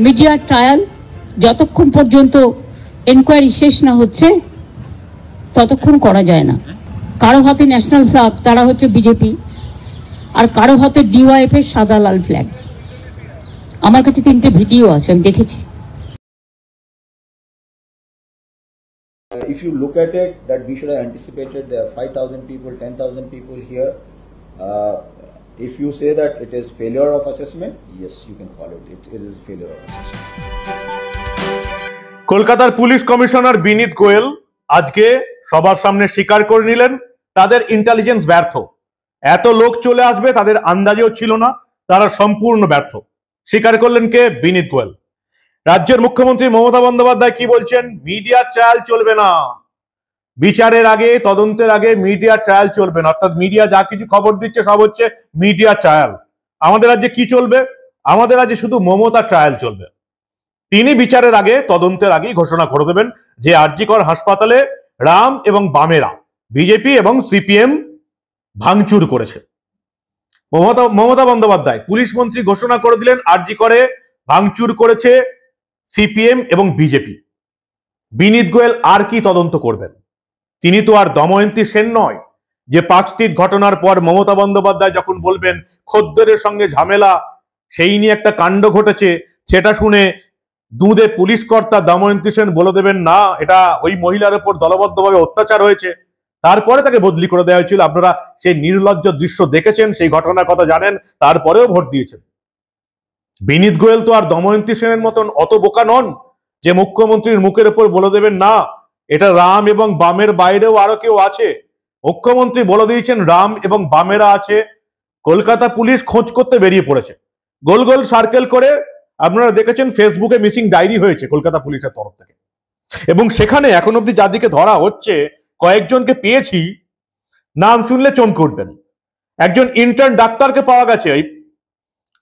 Media trial যতক্ষণ পর্যন্ত enquiry শেষ না হচ্ছে ততক্ষণ করা যায় না। কারো হাতে ন্যাশনাল ফ্ল্যাগ, তারা হচ্ছে বিজেপি, আর কারো হাতে ডিওয়াইএফ এর সাদা লাল ফ্ল্যাগ। আমার কাছে 3টে ভিডিও আছে, আমি দেখেছি। If you look at it, that we should have anticipated there are 5,000 people, 10,000 people here. If you say that it is failure of assessment, yes, you can call it. It is failure of assessment. কলকাতার police commissioner বিনীত গোয়েল আজকে সবার সামনে স্বীকার করে নিলেন তাদের intelligence ব্যর্থ। এত লোক চলে আসবে তাদের আন্দাজেও ছিল না, তারা সম্পূর্ণ ব্যর্থ। স্বীকার করলেন কে? বিনীত গোয়েল। রাজ্যের মুখ্যমন্ত্রী মমতা বন্দ্যোপাধ্যায় কি বলছেন? মিডিয়া ট্রায়াল চলবে না, বিচারের আগে, তদন্তের আগে মিডিয়া ট্রায়াল চলবে না। অর্থাৎ মিডিয়া যা কিছু খবর দিচ্ছে সব হচ্ছে মিডিয়া ট্রায়াল। আমাদের রাজ্যে কি চলবে? আমাদের রাজ্যে শুধু মমতা ট্রায়াল চলবে। তিনি বিচারের আগে, তদন্তের আগেই ঘোষণা করে দেবেন যে আরজিকর হাসপাতালে রাম এবং বামেরা, বিজেপি এবং সিপিএম ভাঙচুর করেছে। মমতা বন্দ্যোপাধ্যায় পুলিশ মন্ত্রী ঘোষণা করে দিলেন আরজিকরে ভাঙচুর করেছে সিপিএম এবং বিজেপি। বিনীত গোয়েল আর কি তদন্ত করবেন? তিনি তো আর দময়ন্তী সেন নয় যে পার্কস্ট্রিট ঘটনার পর মমতা বন্দ্যোপাধ্যায় যখন বলবেন খদ্দেরের সঙ্গে ঝামেলা, সেই নিয়ে একটা কাণ্ড ঘটেছে, সেটা শুনে দুধে পুলিশ কর্তা দময়ন্তী সেন বলে দেবেন না এটা ওই মহিলার উপর দলবদ্ধভাবে অত্যাচার হয়েছে, তারপরে তাকে বদলি করে দেওয়া হয়েছিল। আপনারা সেই নির্লজ্জ দৃশ্য দেখেছেন, সেই ঘটনার কথা জানেন, তারপরেও ভোট দিয়েছেন। বিনীত গোয়েল তো আর দময়ন্তী সেনের মতন অত বোকা নন যে মুখ্যমন্ত্রীর মুখের উপর বলে দেবেন না এটা রাম এবং বামের বাইরেও আরো কেউ আছে। মুখ্যমন্ত্রী বলে দিয়েছেন রাম এবং বামেরা আছে। কলকাতা পুলিশ খোঁজ করতে বেরিয়ে পড়েছে, গোল গোল সার্কেল করে। আপনারা দেখেছেন ফেসবুকে মিসিং ডায়েরি হয়েছে কলকাতা পুলিশের তরফ থেকে, এবং সেখানে এখন অব্দি যাদেরকে ধরা হচ্ছে কয়েকজনকে পেয়েছি, নাম শুনলে চমকে উঠবেন। একজন ইন্টার্ন ডাক্তারকে পাওয়া গেছে,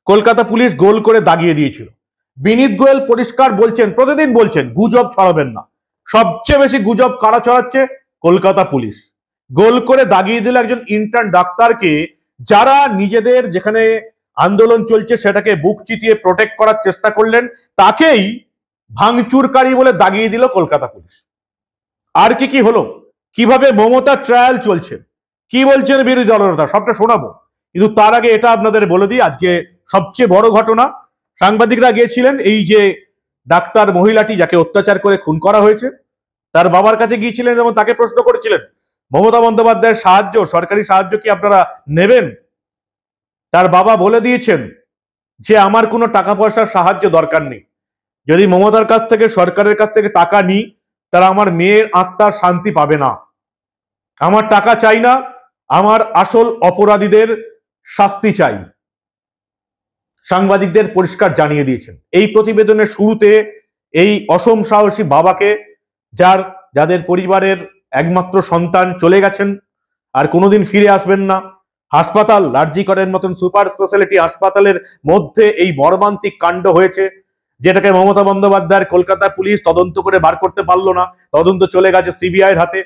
কলকাতা পুলিশ গোল করে দাগিয়ে দিয়েছিল। বিনীত গোয়েল পরিষ্কার বলছেন, প্রতিদিন বলছেন গুজব ছড়াবেন না। সবচেয়ে বেশি গুজব কারা ছড়াচ্ছে? কলকাতা পুলিশ। গোল করে দাগিয়ে দিল একজন ইন্টার্ন ডাক্তারকে, যারা নিজেদের যেখানে আন্দোলন চলছে সেটাকে বুক চিতিয়ে প্রোটেক্ট করার চেষ্টা করলেন, তাকেই ভাঙচুরকারী বলে দাগিয়ে দিল কলকাতা পুলিশ। আর কি হলো, কিভাবে মমতা ট্রায়াল চলছে, কি বলছেন বিরোধী দলনেতা, সবটা শোনাবো। কিন্তু তার আগে এটা আপনাদের বলে দিই, আজকে সবচেয়ে বড় ঘটনা। সাংবাদিকরা গিয়েছিলেন এই যে ডাক্তার মহিলাটি যাকে অত্যাচার করে খুন করা হয়েছে, তার বাবার কাছে গিয়েছিলেন এবং তাকে প্রশ্ন করেছিলেন মমতা বন্দ্যোপাধ্যায়ের সাহায্য, সরকারি সাহায্য কি আপনারা নেবেন? তার বাবা বলে দিয়েছেন যে আমার কোনো টাকা পয়সার সাহায্য দরকার নেই। যদি মমতার কাছ থেকে, সরকারের কাছ থেকে টাকা নিই, তারা আমার মেয়ের আত্মার শান্তি পাবে না। আমার টাকা চাই না, আমার আসল অপরাধীদের শাস্তি চাই। সাংবাদিকদের পরিষ্কার জানিয়ে দিয়েছেন। এই প্রতিবেদনের শুরুতে এই অসম সাহসী বাবাকে, যাদের পরিবারের একমাত্র সন্তান চলে গেছেন আর কোনোদিন ফিরে আসবেন না, হাসপাতাল, আরজিকরের মতন সুপার স্পেশালিটি হাসপাতালের মধ্যে এই মর্মান্তিক কাণ্ড হয়েছে, যেটাকে মমতা বন্দ্যোপাধ্যায়ের কলকাতা পুলিশ তদন্ত করে বার করতে পারলো না। তদন্ত চলে গেছে সিবিআইয়ের হাতে,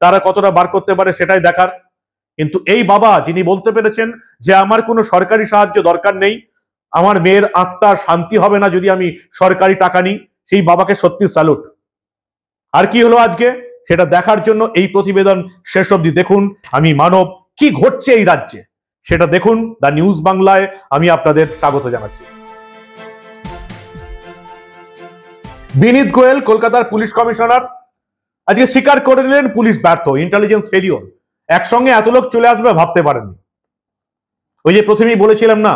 তারা কতটা বার করতে পারে সেটাই দেখার। কিন্তু এই বাবা যিনি বলতে পেরেছেন যে আমার কোনো সরকারি সাহায্য দরকার নেই, আমার মেয়ের আত্মার শান্তি হবে না যদি আমি সরকারি টাকা নিই, সেই বাবাকে সত্যি স্যালুট। আর কি হলো আজকে সেটা দেখার জন্য এই প্রতিবেদন শেষ অবধি দেখুন। আমি মানব, কি ঘটছে এই রাজ্যে সেটা দেখুন। দ্য নিউজ বাংলায় আমি আপনাদের স্বাগত জানাচ্ছি। বিনীত গোয়েল কলকাতার পুলিশ কমিশনার আজকে স্বীকার করে নিলেন পুলিশ ব্যর্থ, ইন্টেলিজেন্স ফেলিওর। একসঙ্গে এত লোক চলে আসবে ভাবতে পারেননি। ওই যে প্রথমেই বলেছিলাম না,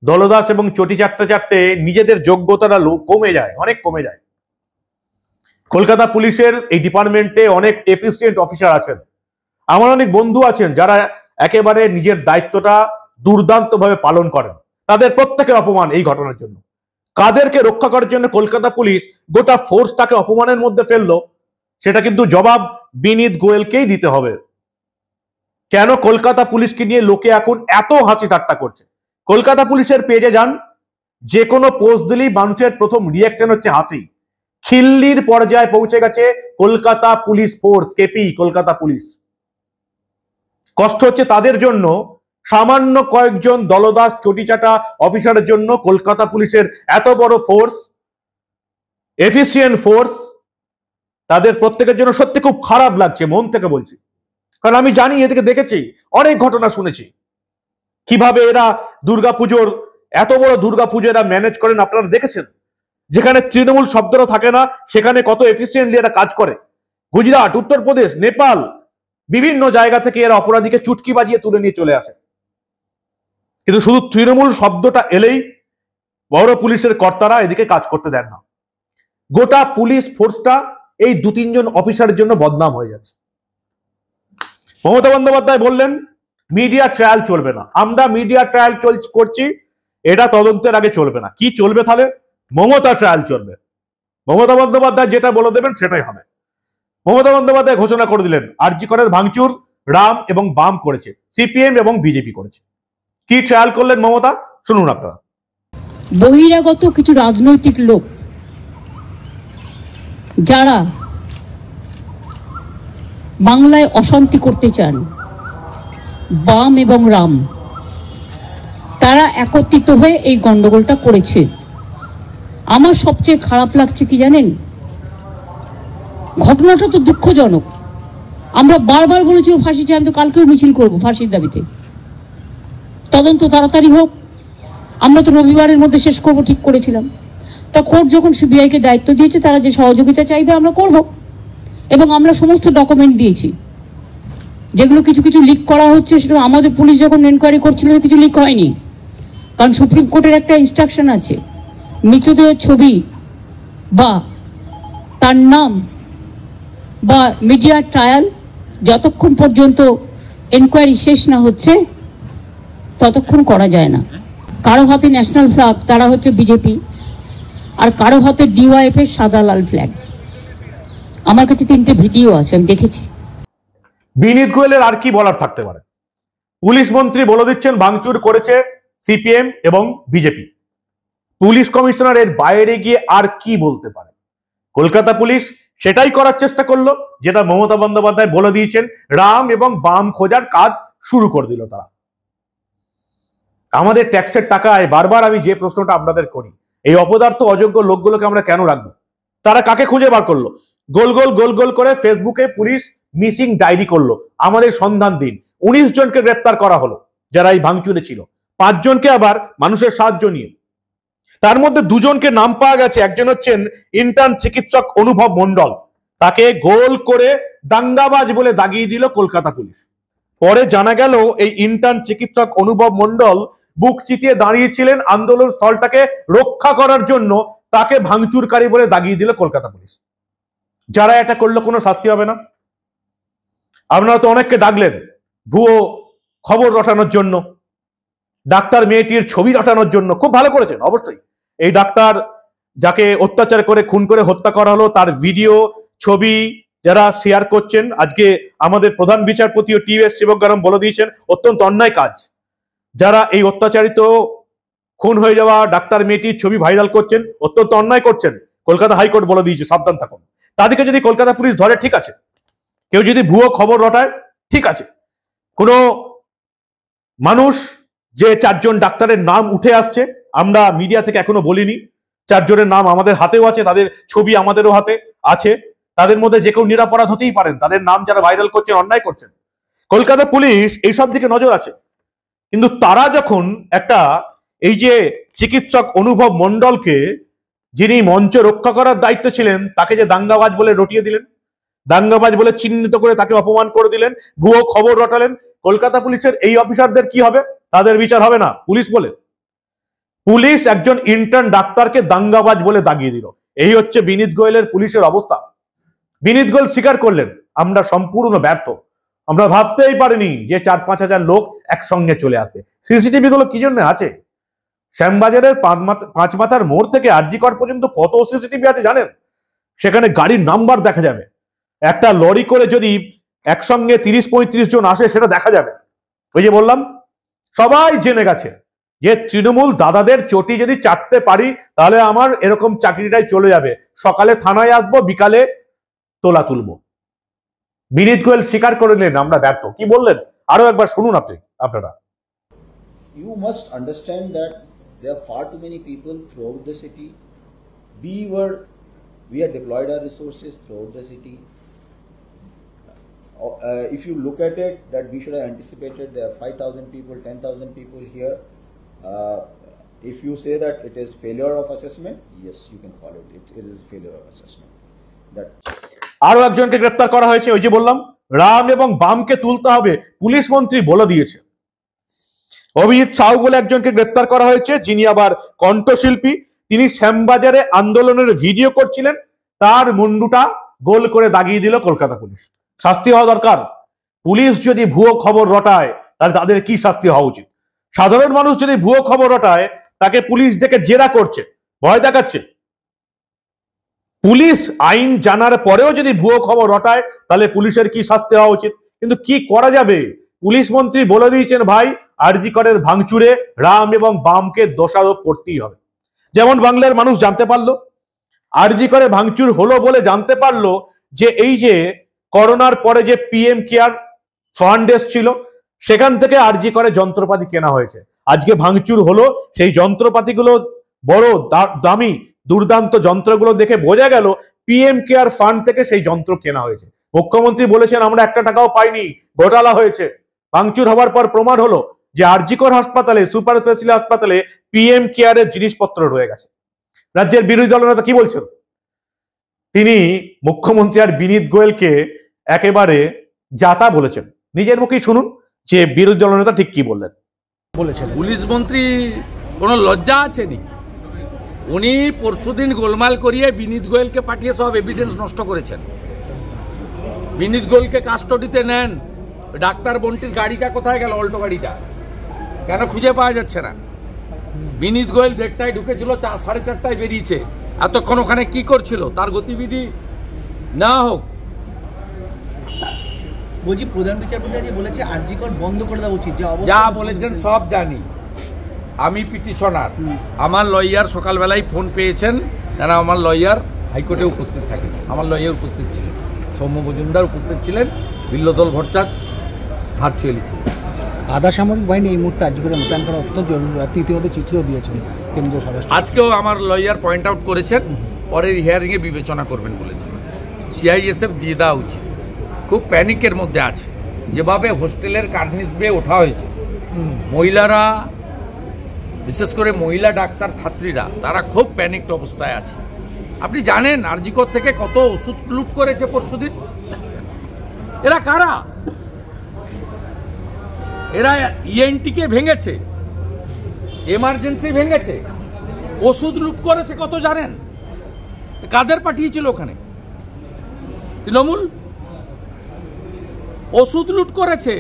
দলদাস এবং চটি চাটতে চাটতে নিজেদের যোগ্যতাটা কমে যায়, অনেক কমে যায়। কলকাতা পুলিশের এই ডিপার্টমেন্টে অনেক এফিসিয়েন্ট অফিসার আছেন, আমার অনেক বন্ধু আছেন যারা একেবারে নিজের দায়িত্বটা দুর্দান্ত ভাবে পালন করেন। তাদের প্রত্যেকের অপমান এই ঘটনার জন্য। কাদেরকে রক্ষা করার জন্য কলকাতা পুলিশ গোটা ফোর্সটাকে অপমানের মধ্যে ফেললো, সেটা কিন্তু জবাব বিনীত গোয়েলকেই দিতে হবে। কেন কলকাতা পুলিশকে নিয়ে লোকে এখন এত হাসি ঠাট্টা করছে? কলকাতা পুলিশের পেজে যান, যে কোনো পোস্ট দিলেই মানুষের প্রথম রিয়াকশন হচ্ছে হাসি। খিল্লির পর্যায়ে পৌঁছে গেছে Kolkata police force, KP Kolkata police. কষ্ট হচ্ছে তাদের জন্য সামান্য কয়েকজন দলদাস চটিচাটা অফিসারের জন্য কলকাতা পুলিশের এত বড় ফোর্স, এফিসিয়েন্ট ফোর্স, তাদের প্রত্যেকের জন্য সত্যি খুব খারাপ লাগছে, মন থেকে বলছি। কারণ আমি জানি, এদিকে দেখেছি, অনেক ঘটনা শুনেছি কিভাবে এরা দুর্গাপুজোর, এত বড় দুর্গাপুজো এরা ম্যানেজ করেন। আপনারা দেখেছেন যেখানে তৃণমূল শব্দটা থাকে না, সেখানে কত এফিসিয়েন্টলি এরা কাজ করে। গুজরাট, উত্তরপ্রদেশ, নেপাল, বিভিন্ন জায়গা থেকে এরা অপরাধীকে চুটকি বাজিয়ে তুলে নিয়ে চলে আসে। কিন্তু শুধু তৃণমূল শব্দটা এলেই বড় পুলিশের কর্তারা এদিকে কাজ করতে দেন না। গোটা পুলিশ ফোর্সটা এই 2-3 জন অফিসারের জন্য বদনাম হয়ে যাচ্ছে। মমতা বন্দ্যোপাধ্যায় বললেন মিডিয়া ট্রায়াল চলবে না। আমরা মিডিয়া ট্রায়াল করছি, এটা তদন্তের আগে চলবে না। কি চলবে তাহলে? মমতা ট্রায়াল চলবে। মমতা বন্দ্যোপাধ্যায় যেটা বলে দেবেন সেটাই হবে। মমতা বন্দ্যোপাধ্যায় ঘোষণা করে দিলেন আরজি করের ভাঙচুর রাম এবং বাম করেছে, সিপিএম এবং বিজেপি করেছে। কি ট্রায়াল করলেন মমতা, শুনুন আপনারা। বহিরাগত কিছু রাজনৈতিক লোক যারা বাংলায় অশান্তি করতে চান, বাম এবং রাম, তারা একত্রিত হয়ে এই গন্ডগোলটা করেছে। আমার সবচেয়ে খারাপ লাগছে কি জানেন, ঘটনাটা তো দুঃখজনক। আমরা বারবার বলেছিলাম ফাঁসি চাই, আমি তো কালকেও মিছিল করবো ফাঁসির দাবিতে। তদন্ত তাড়াতাড়ি হোক, আমরা তো রবিবারের মধ্যে শেষ করব ঠিক করেছিলাম। তা কোর্ট যখন সিবিআইকে দায়িত্ব দিয়েছে, তারা যে সহযোগিতা চাইবে আমরা করব, এবং আমরা সমস্ত ডকুমেন্ট দিয়েছি। যেগুলো কিছু কিছু লিক করা হচ্ছে, সেটা আমাদের পুলিশ যখন এনকোয়ারি করছিল কিছু লিক হয়নি, কারণ সুপ্রিম কোর্টের একটা ইনস্ট্রাকশন আছে, মৃতদেহের ছবি বা তার নাম বা মিডিয়া ট্রায়াল যতক্ষণ পর্যন্ত এনকোয়ারি শেষ না হচ্ছে ততক্ষণ করা যায় না। কারো হাতে ন্যাশনাল ফ্ল্যাগ, তারা হচ্ছে বিজেপি, আর কারো হাতে ডিওয়াইএফ এর সাদা লাল ফ্ল্যাগ। আমার কাছে 3টে ভিডিও আছে, আমি দেখেছি। বিনীত গোয়েলের আর কি বলার থাকতে পারে? পুলিশ মন্ত্রী বলে দিচ্ছেন ভাঙচুর করেছে সিপিএম এবং বিজেপি। পুলিশ কমিশনার এর বাইরে গিয়ে আর কি বলতে পারে? কলকাতা পুলিশ সেটাই করার চেষ্টা করলো যেটা মমতা বন্দ্যোপাধ্যায় বলে দিয়েছেন, রাম এবং বাম খোঁজার কাজ শুরু করে দিল তারা। আমাদের ট্যাক্সের টাকায় বারবার আমি যে প্রশ্নটা আপনাদের করি, এই অপদার্থ অযোগ্য লোকগুলোকে আমরা কেন রাখবো? তারা কাকে খুঁজে বার করলো? গোল গোল গোল গোল করে ফেসবুকে পুলিশ মিসিং ডায়েরি করলো, আমাদের সন্ধান দিন। 19 জনকে গ্রেপ্তার করা হলো যারা এই ভাঙচুরে ছিল, 5 জনকে আবার মানুষের সাহায্য নিয়ে। তার মধ্যে 2 জনকে নাম পাওয়া গেছে। একজন হচ্ছেন ইন্টার্ন চিকিৎসক অনুভব মণ্ডল, তাকে গোল করে দাঙ্গাবাজ বলে দাগিয়ে দিল কলকাতা পুলিশ। পরে জানা গেল এই ইন্টার্ন চিকিৎসক অনুভব মণ্ডল বুক চিতিয়ে দাঁড়িয়েছিলেন আন্দোলন স্থলটাকে রক্ষা করার জন্য, তাকে ভাঙচুরকারী বলে দাগিয়ে দিল কলকাতা পুলিশ। যারা এটা করলো কোনো শাস্তি হবে না? আপনারা তো অনেককে ডাকলেন ভুয়ো খবর রটানোর জন্য, ডাক্তার মেয়েটির ছবি রটানোর জন্য। খুব ভালো করেছেন অবশ্যই। এই ডাক্তার যাকে অত্যাচার করে খুন করে হত্যা করা হলো, তার ভিডিও ছবি যারা শেয়ার করছেন, আজকে আমাদের প্রধান বিচারপতি ও টি.এস. শিবজ্ঞানম বলে দিয়েছেন অত্যন্ত অন্যায় কাজ। যারা এই অত্যাচারিত খুন হয়ে যাওয়া ডাক্তার মেয়েটির ছবি ভাইরাল করছেন, অত্যন্ত অন্যায় করছেন। কলকাতা হাইকোর্ট বলে দিয়েছে সাবধান থাকুন। তাদেরকে যদি কলকাতা পুলিশ ধরে ঠিক আছে, কেউ যদি ভুয়ো খবর রটায় ঠিক আছে। কোনো মানুষ যে 4 জন ডাক্তারের নাম উঠে আসছে, আমরা মিডিয়া থেকে এখনো বলিনি, 4 জনের নাম আমাদের হাতেও আছে, তাদের ছবি আমাদেরও হাতে আছে। তাদের মধ্যে যে কেউ নিরাপরাধ হতেই পারেন, তাদের নাম যারা ভাইরাল করছেন, অন্যায় করছেন। কলকাতা পুলিশ এইসব দিকে নজর আছে। কিন্তু তারা যখন একটা এই যে চিকিৎসক অনুভব মণ্ডলকে, যিনি মঞ্চ রক্ষা করার দায়িত্ব ছিলেন, তাকে যে দাঙ্গাবাজ বলে রটিয়ে দিলেন, দাঙ্গাবাজ বলে চিহ্নিত করে তাকে অপমান করে দিলেন, ভুয়ো খবর রটালেন, কলকাতা পুলিশের এই অফিসারদের কি হবে? তাদের বিচার হবে না পুলিশ বলে? পুলিশ একজন ইন্টার্ন ডাক্তারকে দাঙ্গাবাজ বলে দাগিয়ে দিল। এই হচ্ছে বিনীত গোয়েলের পুলিশের অবস্থা। বিনীত গোয়েল স্বীকার করলেন আমরা সম্পূর্ণ ব্যর্থ। আমরা ভাবতেই পারিনি যে 4-5 হাজার লোক একসঙ্গে চলে আসবে। সিসিটিভি গুলো কি জন্য আছে? শ্যামবাজারের 5 মাথার মোড় থেকে আরজি কর পর্যন্ত কত সিসিটিভি আছে জানেন? সেখানে গাড়ির নাম্বার দেখা যাবে। একটা লরি করে যদি একসঙ্গে 30-35 জন আসে, সেটা দেখা যাবে। ওই যে বললাম, সবাই জেনে গেছে যে তৃণমূল দাদাদের চটি যদি চাটতে পারি, তাহলে আমার এরকম চাকরিটাই চলে যাবে। সকালে থানায় আসবো, বিকালে তোলা তুলবো। বিনীত গোয়েল স্বীকার করে নিলেন আমরা ব্যর্থ। কি বললেন আরো একবার শুনুন আপনারা। You must understand that there are far too many people throughout the city. We have deployed our resources throughout the city. If you look at it, that we should have anticipated there are 5,000 people, 10,000 people here. If you say that it is failure of assessment, yes, you can call it. It is failure of assessment. That. আরো একজনকে গ্রেফতার করা হয়েছে, ওই যে বললাম রাম এবং বামকে তুলতে হবে, পুলিশ মন্ত্রী বলে দিয়েছে। অভিজিৎ সাউ বলে একজনকে গ্রেফতার করা হয়েছে, যিনি আবার কণ্ঠশিল্পী। তিনি শ্যামবাজারে আন্দোলনের ভিডিও করছিলেন, তার মুন্ডুটা গোল করে দাগিয়ে দিল কলকাতা পুলিশ। শাস্তি হওয়া দরকার। পুলিশ যদি ভুয়ো খবর রটায় তাহলে তাদের কি শাস্তি হওয়া উচিত? সাধারণ মানুষ যদি ভুয়ো খবর রটায় তাকে পুলিশ ডেকে জেরা করছে, ভয় দেখাচ্ছে। পুলিশ আইন জানার পরেও যদি ভুয়ো খবর রটায় তাহলে পুলিশের কি শাস্তি হওয়া উচিত? কিন্তু কি করা যাবে? পুলিশ মন্ত্রী বলে দিয়েছেন, ভাই আরজি করের ভাঙচুরে রাম এবং বামকে দোষারোপ করতেই হবে। যেমন বাংলার মানুষ জানতে পারলো, আরজি করে ভাঙচুর হলো বলে জানতে পারলো যে এই যে করোনার পরে যে পিএম কেয়ার ফান্ড এসছিল সেখান থেকে আরজি করে যন্ত্রপাতি কেনা হয়েছে। আজকে ভাঙচুর হলো, সেই যন্ত্রপাতিগুলো বড় দামি দুর্দান্ত যন্ত্রগুলো দেখে বোঝা গেল পিএম কেয়ার ফান্ড থেকে সেই যন্ত্র কেনা হয়েছে। মুখ্যমন্ত্রী বলেছেন আমরা 1 টাকাও পাইনি, ঘোটালা হয়েছে। ভাঙচুর হওয়ার পর প্রমাণ হলো যে আরজি কর হাসপাতালে, সুপার স্পেশালিটি হাসপাতালে পিএম কেয়ারের জিনিসপত্র রয়ে গেছে। রাজ্যের বিরোধী দলনেতা কি বলছেন? তিনি মুখ্যমন্ত্রী আর বিনীত গোয়েলকে একেবারে জাতা বলেছেন। নিজের মুখেই শুনুন যে বিরোধী দলনেতা ঠিক কি বললেন। বলেছেন পুলিশ মন্ত্রী কোনো লজ্জা আছে নি? উনি পরশুদিন গোলমাল করিয়ে বিনীত গোয়েলকে পাঠিয়ে সব এভিডেন্স নষ্ট করেছেন। বিনীত গোয়েলকে কাস্টডিতে নেন। ডাক্তার বন্টির গাড়িটা কোথায় গেল? অল্টো গাড়িটা কেন খুঁজে পাওয়া যাচ্ছে না? বিনীত গোয়েল 1:30টায় ঢুকেছিল, 4:30টায় বেরিয়েছে। এতক্ষণ ওখানে কি করছিল? তার গতিবিধি না হোক। বলছি প্রধান বিচারপতি আজ বলেছে আরজি কর বন্ধ করে দেওয়া উচিত। যা বলেছেন সব জানি, আমি পিটিশনার। আমার লয়ার সকালবেলায় ফোন পেয়েছেন, তারা আমার লয়ার হাইকোর্টে উপস্থিত থাকেন। আমার লয়ার উপস্থিত ছিলেন, সৌম্য মজুমদার উপস্থিত ছিলেন, বিল্লদল ভট্টাচার্য ভার্চুয়ালি ছিলেন। আধা সামরিক বাহিনী এই মুহূর্তে আরজি করে মোতায়েন করা অত্যন্ত জরুরি। আপনি ইতিমধ্যে চিঠিও দিয়েছেন কেন্দ্রীয় স্বরাষ্ট্র। আজকেও আমার লয়ার পয়েন্ট আউট করেছেন, পরের হিয়ারিংয়ে বিবেচনা করবেন বলেছেন। সিআইএসএফ দিয়ে দেওয়া উচিত। খুব প্যানিকের মধ্যে আছে। যেভাবে হোস্টেলের কার্নিস বেয়ে ওঠা হয়েছে, মহিলারা, বিশেষ করে মহিলা ডাক্তার ছাত্রীরা, তারা খুব প্যানিকড অবস্থায় আছে। আপনি জানেন আরজি কর থেকে কত ওষুধ লুট করেছে পরশুদিন? এরা কারা? এরা ইএনটিকে ভেঙেছে, এমার্জেন্সি ভেঙেছে, ওষুধ লুট করেছে কত জানেন? কাদের পাঠিয়েছিল ওখানে? তৃণমূল ওষুধ লুট করেছে।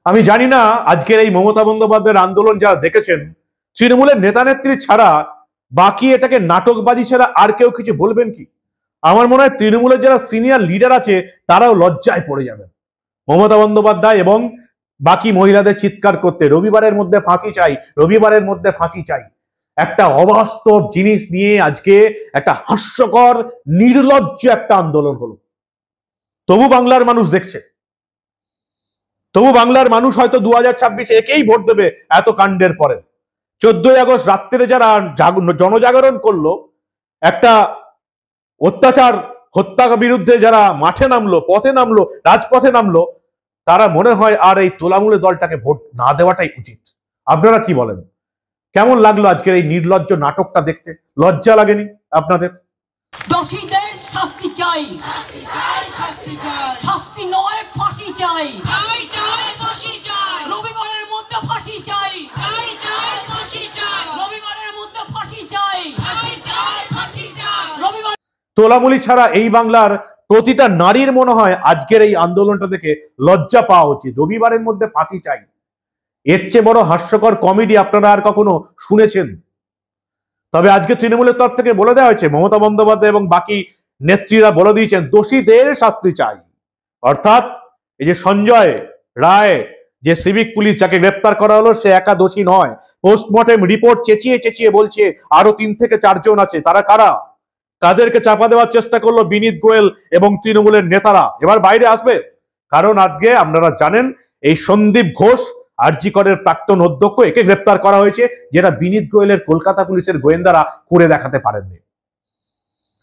আমি জানি না আজকের এই মমতা বন্দ্যোপাধ্যায়ের আন্দোলন যারা দেখেছেন, তৃণমূলের নেতা নেত্রী ছাড়া বাকি এটাকে নাটকবাজি ছাড়া আর কেউ কিছু বলবেন কি? আমার মনে হয় তৃণমূলের যারা সিনিয়র লিডার আছে তারাও লজ্জায় পড়ে যাবেন মমতা বন্দ্যোপাধ্যায় এবং বাকি মহিলাদের চিৎকার করতে, রবিবারের মধ্যে ফাঁসি চাই, রবিবারের মধ্যে ফাঁসি চাই। একটা অবাস্তব জিনিস নিয়ে আজকে একটা হাস্যকর নির্লজ্জ একটা আন্দোলন হলো। তবু বাংলার মানুষ দেখছে, তবু বাংলার মানুষ হয়তো 2026 একেই ভোট দেবে। এত কাণ্ডের পরে 14ই আগস্ট রাত্রে যারা জনজাগরণ করলো, একটা অত্যাচার হত্যার বিরুদ্ধে যারা মাঠে নামলো, পথে নামলো, রাজপথে নামলো, তারা মনে হয় আর এই তোলামূলে দলটাকে ভোট না দেওয়াটাই উচিত। আপনারা কি বলেন? কেমন লাগলো আজকের এই নির্লজ্জ নাটকটা দেখতে? লজ্জা লাগেনি আপনাদের? দোষীদের শাস্তি চাই, শাস্তি নয় ফাঁসি চাই, রবিবারের মধ্যে ফাঁসি চাই, রবিবারের মধ্যে ফাঁসি চাই, রবিবার। তোলামুলি ছাড়া এই বাংলার প্রতিটা নারীর মনে হয় আজকের এই আন্দোলনটা দেখে লজ্জা পাওয়া উচিত। রবিবারের মধ্যে ফাঁসি চাই, এর চেয়ে বড় হাস্যকর কমেডি আপনারা আর কখনো শুনেছেন? তবে আজকে তৃণমূলের তরফ থেকে বলে দেওয়া হয়েছে, মমতা বন্দ্যোপাধ্যায় এবং বাকি নেত্রীরা বলে দিয়েছেন দোষীদের শাস্তি চাই। অর্থাৎ এই যে সঞ্জয় রায়, যে সিভিক পুলিশ যাকে গ্রেপ্তার করা হলো, সে একা দোষী নয়। পোস্টমর্টেম রিপোর্ট চেঁচিয়ে চেঁচিয়ে বলছে আরো 3 থেকে 4 জন আছে। তারা কারা? তাদেরকে চাপা দেওয়ার চেষ্টা করলো বিনীত গোয়েল এবং তৃণমূলের নেতারা। এবার বাইরে আসবে, কারণ আজকে আপনারা জানেন এই সন্দীপ ঘোষ আরজি করের প্রাক্তন অধ্যক্ষ, একে গ্রেপ্তার করা হয়েছে, যেটা বিনীত গোয়েলের কলকাতা পুলিশের গোয়েন্দারা করে দেখাতে পারেননি।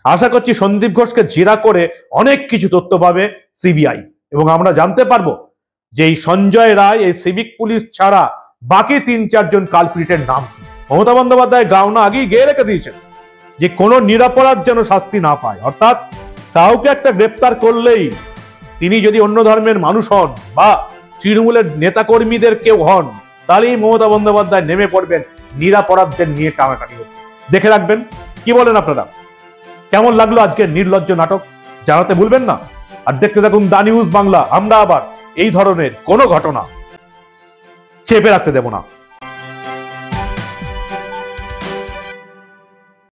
আশা করছি সন্দীপ ঘোষকে জেরা করে অনেক কিছু তথ্য পাবে সিবিআই, এবং আমরা জানতে পারবো যে এই সঞ্জয় রায়, এই সিভিক পুলিশ ছাড়া বাকি 3-4 জন কালপ্রিটের নাম কি। মমতা বন্দ্যোপাধ্যায় গাওনা আগেই গেয়ে রেখে দিয়েছেন যে কোনো নিরপরাধ যেন শাস্তি না পায়, অর্থাৎ কাউকে একটা গ্রেপ্তার করলেই তিনি যদি অন্য ধর্মের মানুষ হন বা তৃণমূলের নেতাকর্মীদের কেউ হন, তাহলেই মমতা বন্দ্যোপাধ্যায় নেমে পড়বেন নিরপরাধদের নিয়ে টানাটানি হচ্ছে। দেখে রাখবেন। কি বলেন আপনারা? কেমন লাগলো আজকের নির্লজ্জ নাটক জানাতে ভুলবেন না। আর দেখতে থাকুন দা নিউজ বাংলা। আমরা আবার এই ধরনের কোনো ঘটনা চেপে রাখতে দেব না।